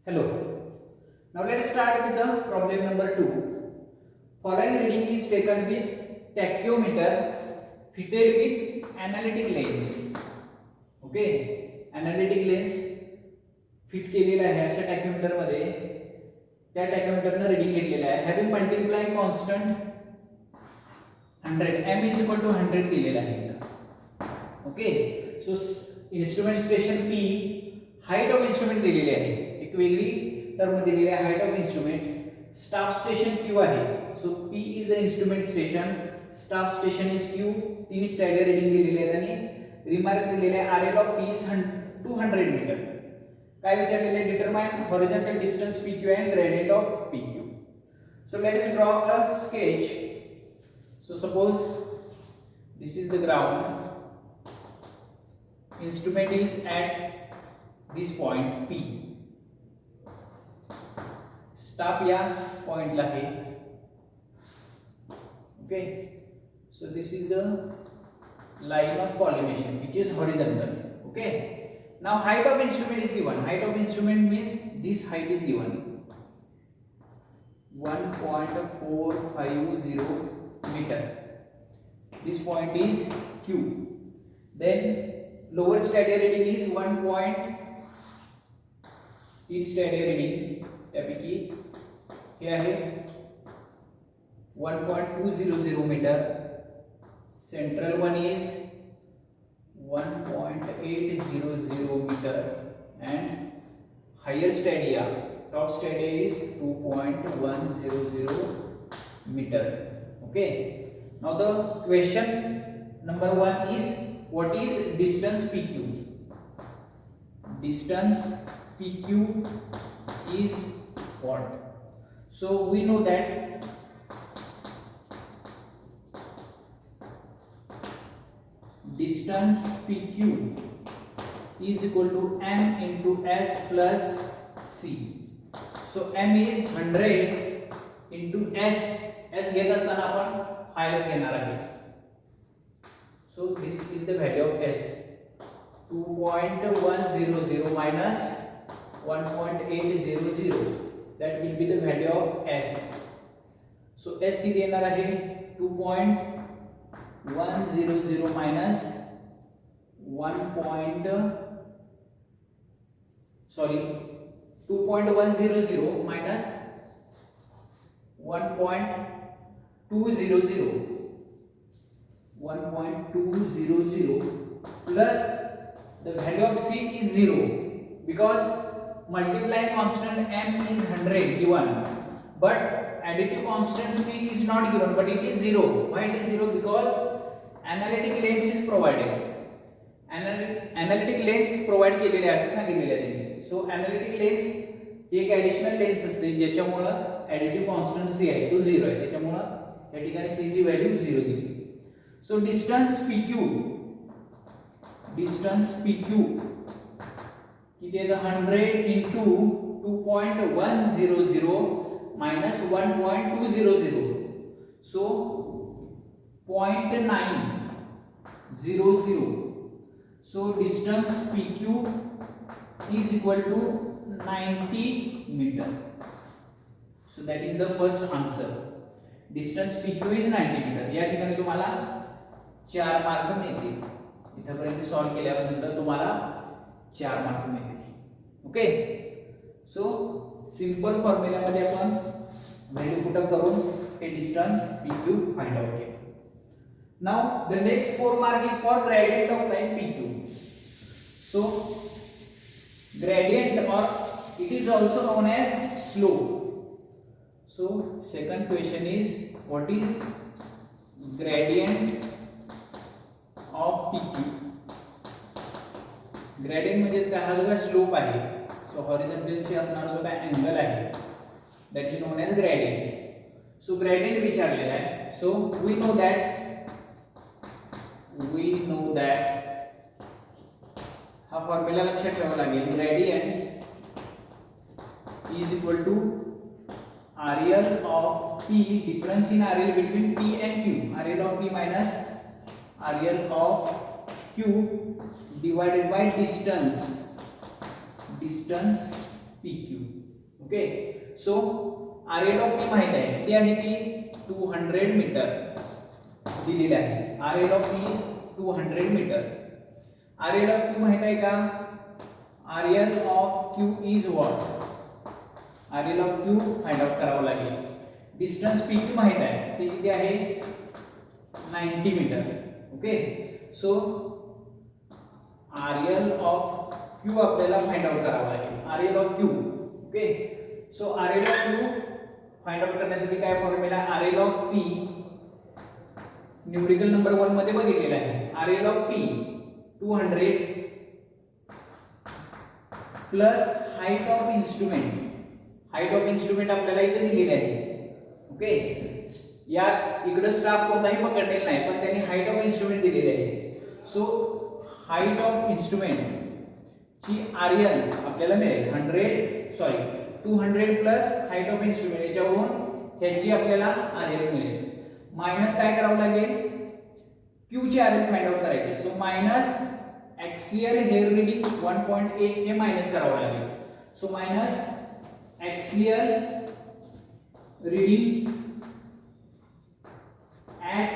Hello. Now let's start with the problem number 2. Following reading is taken with tachyometer fitted with analytic lens. Okay. Analytic lens fit केलेला आहे अशा टॅक्योमीटर मध्ये त्या टॅक्योमीटरने reading घेतलेलं आहे. Having multiplying constant 100 m is equal to 100 दिलेला आहे. Okay. So instrument station P height of instrument दिलेली आहे. एक वेगळी टर्म दिलेली आहे height of instrument. Staff station Q आहे. So P is the instrument station, staff station is Q. तीन स्टँडर्ड रीडिंग दिलेली आहेत आणि रिमार्क दिलेले आहे RL of P is 200 metre. काय विचारलेले determine horizontal distance PQ and gradient of PQ. So let us draw a sketch. So suppose this is the ground, instrument is at this point P, staff या point ला है. Okay, so this is the line of collimation which is horizontal. Okay, now height of instrument is given. Height of instrument means this height is given 1.450 meter. This point is Q. Then lower static reading is 1. Static reading त्यापैकी हे आहे 1.200 meter. Central one is 1.800 meter and higher stadia, top stadia is 2.100 meter. Okay, now the question number 1 is what is distance PQ? Distance PQ is what? So we know that distance PQ is equal to m into s plus c. So m is 100 into s. s घेत असताना आपण is घेणार आहे. So this is the value of s. 2.100 minus 1.800. That will be the value of s. So s किती येणार आहे 2.100 minus 2.100 minus 1.200 plus the value of c is 0 because multiplying constant m is 100 given but additive constant c is not given but it is 0. Why it is 0? Because analytic lens is provided. Analytic lens provide केलेले असे सांगितलेले आहे. सो analytic lens एक additional lens असते ज्याच्यामुळे additive constant c आहे तो 0 आहे. त्याच्यामुळे या ठिकाणी c ची व्हॅल्यू 0 दिली. सो डिस्टन्स PQ किती आहे 100 into 2.100 minus 1.200. So 0.900. So distance PQ is equal to 90 meter. So that is the first answer. Distance PQ is 90 meter. या ठिकाणी तुम्हाला 4 मार्क मिळतील. इथपर्यंत सॉल्व केल्यानंतर तुम्हाला 4 मार्क मिळतील. ओके. सो सिंपल फॉर्म्युला मध्ये आपण व्हॅल्यू पुट अप करून हे डिस्टन्स PQ फाइंड आउट केलं. Now the next 4 mark is for gradient of line PQ. So gradient or it is also known as slope. So second question is what is gradient of PQ? Gradient म्हणजे काय हा जो slope आहे सो horizontal ची असणारा जो काय angle आहे that is known as gradient. So gradient विचारलेला आहे. So we know that हा फॉर्म्युला लक्षात ठेवावा लागेल. Gradient is equal to RL of P, difference in RL between P and Q. RL of P minus RL of Q divided by distance P PQ. Okay, so RL of P माहित आहे किती आहे ती 200 metre दिलेली आहे. RL of P is 200 metre. RL of Q माहित आहे का? RL of Q is what? RL of Q find out करावं लागेल. डिस्टन्स PQ माहित आहे ते किती आहे 90 metre. Okay, so RL of Q आपल्याला फाइंड आउट करावं लागेल. RL of Q. Okay, so RL of Q find out करण्यासाठी काय formula? RL of P numerical number 1 मध्ये बघितलेला आहे. RL of P 200 plus height of instrument. Height of instrument आपल्याला इथे दिलेली आहे. ओके, या इकडे स्टाफ कोणताही पकडलेला नाही, पण त्यांनी हाईट ऑफ इन्स्ट्रुमेंट दिलेली आहे. सो हाईट ऑफ इन्स्ट्रुमेंट ची RL आपल्याला मिळेल 200 प्लस हाईट ऑफ इन्स्ट्रुमेंट याच्यावरून ह्याची आपल्याला RL मिळेल. मायनस काय करावं लागेल? Q ची RL फाइंड आउट करायची. सो मायनस एक्सियल हेअर रीडिंग 1.8 हे मायनस करावं लागेल. सो minus axial reading at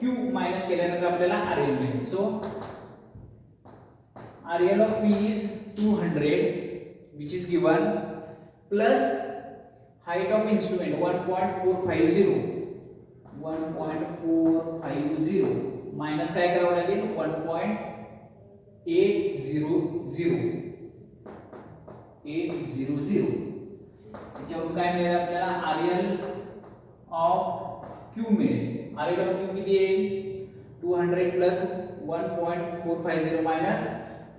Q minus केल्यानंतर आपल्याला RL मिळेल. सो RL of P is 200 which is given plus height of instrument 1.450 minus काय करावं लागेल 1.800 त्याच्यावरून काय मिळेल आपल्याला RL of Q मिळेल. RL of Q किती येईल 200 plus 1.450 minus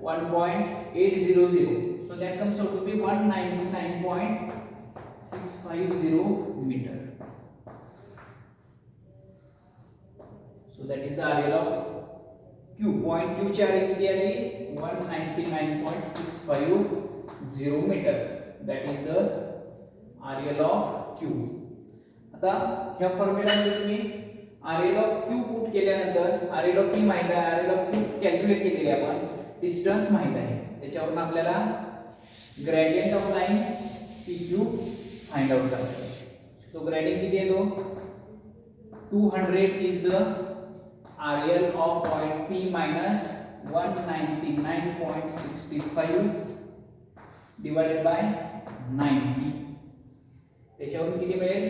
1.800, so that comes out to be 199.650 meter. So that is the RL of Q. Point Q ची RL किती आली 199.650 meter. That is the RL of Q. आता ह्या फॉर्म्युलामध्ये तुम्ही RL of Q put केल्यानंतर RL of P माहित आहे, RL of Q calculate केलेली आपण, डिस्टन्स माहित आहे, त्याच्यावरून आपल्याला gradient of line PQ find out करायचा आहे. तो ग्रेडियंट किती येतो 200 is the RL of point P minus 199.65 divided by 90. त्याच्यावरून किती मिळेल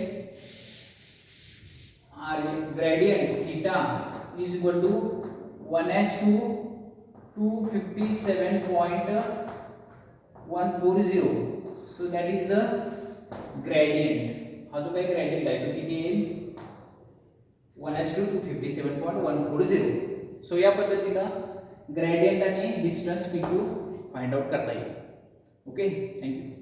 gradient theta is equal to 1:257.140. So that is the gradient. हा जो काही ग्रेडियंट आहे तो किती येईल 1:257.140. सो या पद्धतीनं ग्रेडियंट आणि डिस्टन्स PQ फाइंड आउट करता येईल. Okay, thank you.